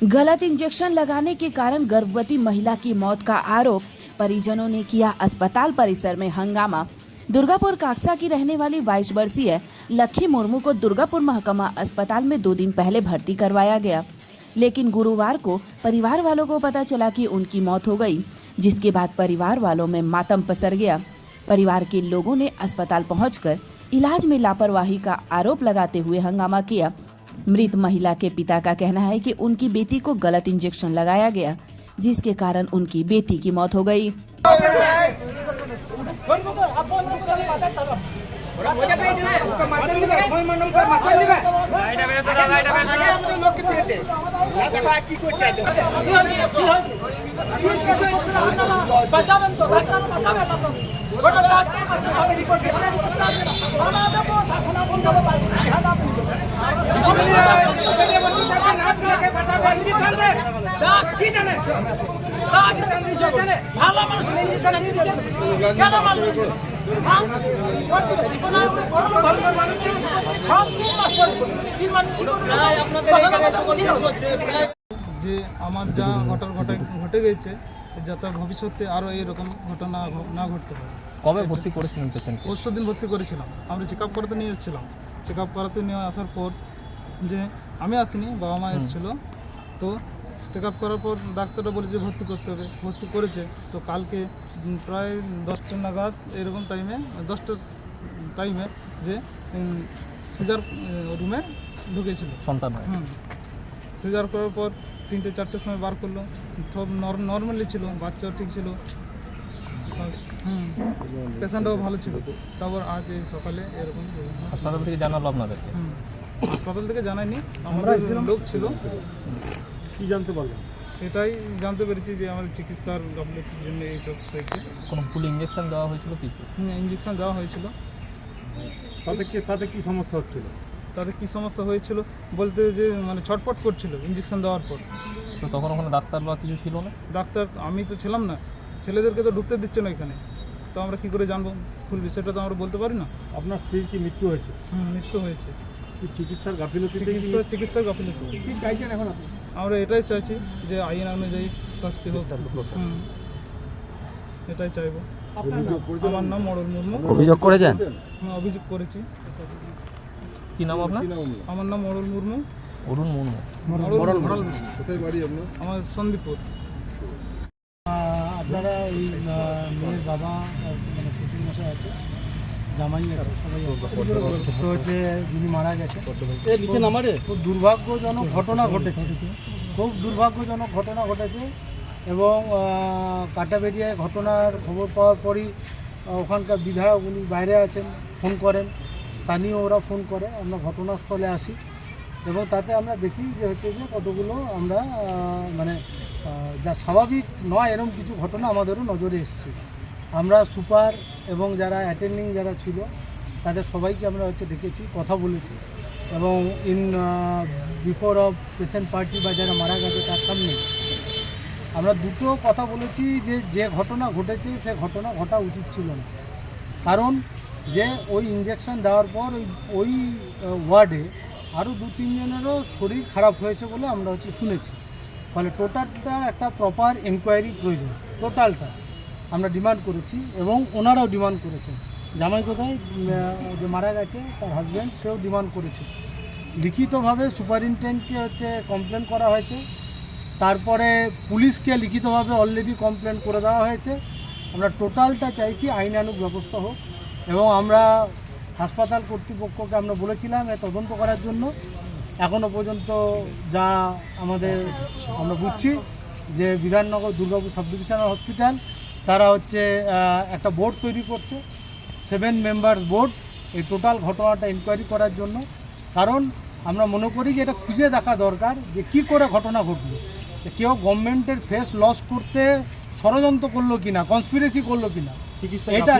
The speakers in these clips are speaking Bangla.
गलत इंजेक्शन लगाने के कारण गर्भवती महिला की मौत का आरोप, परिजनों ने किया अस्पताल परिसर में हंगामा। दुर्गापुर काक्सा की रहने वाली 22 वर्षीय लक्की मुर्मू को दुर्गापुर महकमा अस्पताल में 2 दिन पहले भर्ती करवाया गया, लेकिन गुरुवार को परिवार वालों को पता चला कि उनकी मौत हो गई, जिसके बाद परिवार वालों में मातम पसर गया। परिवार के लोगों ने अस्पताल पहुंचकर इलाज में लापरवाही का आरोप लगाते हुए हंगामा किया। मृत महिला के पिता का कहना है कि उनकी बेटी को गलत इंजेक्शन लगाया गया, जिसके कारण उनकी बेटी की मौत हो गई। যে আমার যা ঘটে গেছে যাতে ভবিষ্যতে আরও এইরকম ঘটনা না ঘটতে পারে। কবে ভর্তি করেছিলেন পেশেন্ট? পরশু দিন ভর্তি করেছিলাম। আমরা চেক আপ করাতে নিয়ে এসেছিলাম। চেক আপ করাতে নিয়ে আসার পর যে আমি আসিনি, বাবা মা এসেছিলো, তো চেক আপ করার পর ডাক্তাররা বলে যে ভর্তি করতে হবে, ভর্তি করেছে। তো কালকে প্রায় 10টা নাগাদ এরকম টাইমে 10টার টাইমে যে সিজার রুমে ঢুকেছিল সন্তান। সিজার করার পর 3-4টের সময় বার করলো, সব নর্মালি ছিল, বাচ্চাও ঠিক ছিল, পেশেন্টও ভালো ছিল। তারপর আজ এই সকালে এরকম হাসপাতাল থেকে জানালো আপনাদেরকে? হাসপাতাল থেকে জানায়নি, আমাদের লোক ছিল। কি জানতে পারলেন? এটাই জানতে পেরেছি যে আমাদের চিকিৎসার গাফিলতির জন্য এইসব হয়েছে। কোনো ভুল ইঞ্জেকশন দেওয়া হয়েছিল কিছু? ইঞ্জেকশন দেওয়া হয়েছিল। তাতে কি সমস্যা হচ্ছিল? তাদের কী সমস্যা হয়েছিল বলতে যে মানে ছটফট করছিল ইঞ্জেকশন দেওয়ার পর। তো তখন ওখানে ডাক্তার বা কিছু ছিল না? ডাক্তার আমি তো ছিলাম না, ছেলেদেরকে তো ঢুকতে দিচ্ছে না এখানে, তো আমরা কী করে জানবো ফুল বিষয়টা? তো আমরা বলতে পারি না। আপনার স্ত্রীর কি মৃত্যু হয়েছে? মৃত্যু হয়েছে। কি চিকিৎসার গাফিলতি? চিকিৎসার গাফিলতি। কি চাইছেন এখন আপনি? আমরা এটাই চাইছি যে আইন অনুযায়ী শাস্তি হোক, এটাই চাইবো। আমার নাম মরল মুর্মু। অভিযোগ করেছেন? অভিযোগ করেছি। কি নাম আপনার? আমার নাম মরল মুর্মু। অরুণ মুর্মু। কোথায় বাড়ি আপনার? আমার সন্দীপুর। আপনারা এই মেয়ের বাবা মানে শ্বশুর মশাই আছে, জামাই আছে, সবাই আছে, তো হচ্ছে যিনি মারা গেছে, খুব দুর্ভাগ্যজনক ঘটনা ঘটেছে, খুব দুর্ভাগ্যজনক ঘটনা ঘটেছে। এবং কাটাবেরিয়ায় ঘটনার খবর পাওয়ার পরই ওখানকার বিধায়ক উনি বাইরে আছেন, ফোন করেন, স্থানীয় ওরা ফোন করে, আমরা ঘটনাস্থলে আসি এবং তাতে আমরা দেখি যে হচ্ছে যে কতগুলো আমরা মানে যা স্বাভাবিক নয় এরকম কিছু ঘটনা আমাদেরও নজরে এসেছে। আমরা সুপার এবং যারা অ্যাটেন্ডিং যারা ছিল তাদের সবাইকে আমরা হচ্ছে ডেকেছি, কথা বলেছি এবং বিফোর অফ পেশেন্ট পার্টি বা যারা মারা গেছে তার সামনে আমরা দুটো কথা বলেছি যে ঘটনা ঘটেছে সে ঘটনা ঘটা উচিত ছিল না। কারণ যে ওই ইঞ্জেকশন দেওয়ার পর ওই ওয়ার্ডে আরও 2-3 জনেরও শরীর খারাপ হয়েছে বলে আমরা হচ্ছে শুনেছি। ফলে টোটালটা একটা প্রপার এনকোয়ারি প্রয়োজন, টোটালটা আমরা ডিমান্ড করেছি এবং ওনারাও ডিমান্ড করেছেন। জামাই কোথায় যে মারা গেছে তার হাজব্যান্ড, সেও ডিমান্ড করেছে। লিখিতভাবে সুপারিনটেন্ডেন্টকে হচ্ছে কমপ্লেন করা হয়েছে, তারপরে পুলিশকে লিখিতভাবে অলরেডি কমপ্লেন করে দেওয়া হয়েছে। আমরা টোটালটা চাইছি আইনানুগ ব্যবস্থা হোক এবং আমরা হাসপাতাল কর্তৃপক্ষকে আমরা বলেছিলাম তদন্ত করার জন্য। এখনও পর্যন্ত যা আমরা বুঝছি যে Bidhannagar Durgapur sub divisional hospital তারা হচ্ছে একটা বোর্ড তৈরি করছে, 7 মেম্বার্স বোর্ড, এই টোটাল ঘটনাটা ইনকোয়ারি করার জন্য। কারণ আমরা মনে করি যে এটা খুঁজে দেখা দরকার যে কী করে ঘটনা ঘটলো, কেউ গভর্নমেন্টের ফেস লস করতে ষড়যন্ত্র করলো কিনা, কনস্পিরেসি করলো কিনা। এটা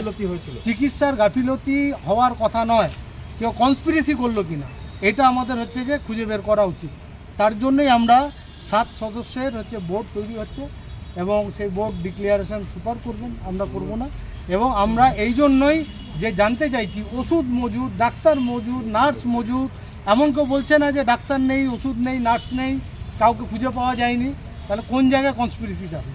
চিকিৎসার গাফিলতি হওয়ার কথা নয়, কেউ কনস্পিরেসি করলো কিনা, এটা আমাদের হচ্ছে যে খুঁজে বের করা উচিত। তার জন্যই আমরা 7 সদস্যের হচ্ছে বোর্ড তৈরি হচ্ছে এবং সেই বোর্ড ডিক্লারেশন সুপার করবেন, আমরা করব না। এবং আমরা এই জন্যই যে জানতে চাইছি ওষুধ মজুদ, ডাক্তার মজুদ, নার্স মজুদ, এমন কেউ বলছে না যে ডাক্তার নেই, ওষুধ নেই, নার্স নেই, কাউকে খুঁজে পাওয়া যায়নি, তাহলে কোন জায়গায় কনস্পিরেসিটা হলো,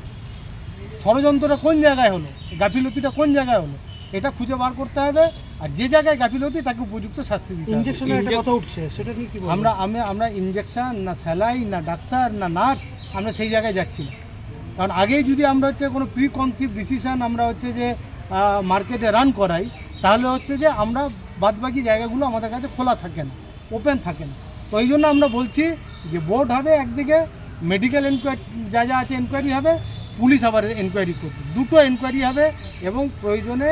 ষড়যন্ত্রটা কোন জায়গায় হলো, গাফিলতিটা কোন জায়গায় হলো, এটা খুঁজে বার করতে হবে। আর যে জায়গায় গাফিলতি তাকে উপযুক্ত শাস্তি দিতে হবে। ইঞ্জেকশনের একটা কথা উঠছে, সেটা নিয়ে কি বলবেন? আমরা ইঞ্জেকশন না স্যালাইন না ডাক্তার না নার্স আমরা সেই জায়গায় যাচ্ছি না। কারণ আগেই যদি আমরা হচ্ছে কোনো প্রি কনসিভ ডিসিশন আমরা হচ্ছে যে মার্কেটে রান করাই, তাহলে হচ্ছে যে আমরা বাদবাকি জায়গাগুলো আমাদের কাছে খোলা থাকে না, ওপেন থাকে না। তো এই জন্য আমরা বলছি যে বোর্ড হবে একদিকে, মেডিকেল এনকোয়ারি যা যা আছে এনকোয়ারি হবে, পুলিশ আবার এনকোয়ারি করবে, দুটো এনকোয়ারি হবে। এবং প্রয়োজনে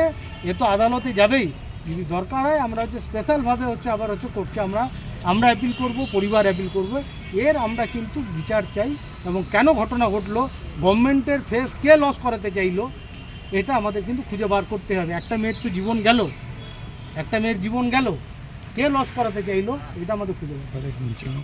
এ তো আদালতে যাবেই, যদি দরকার হয় আমরা হচ্ছে স্পেশালভাবে হচ্ছে আবার হচ্ছে কোর্টকে আমরা অ্যাপিল করব, পরিবার অ্যাপিল করবে। এর আমরা কিন্তু বিচার চাই। এবং কেন ঘটনা ঘটলো, গভর্নমেন্টের ফেস কে লস করাতে চাইলো, এটা আমাদের কিন্তু খুঁজে বার করতে হবে। একটা মেয়ের তো জীবন গেল, একটা মেয়ের জীবন গেল, কে লস করাতে চাইলো এটা আমাদের খুঁজে বার করতে হবে।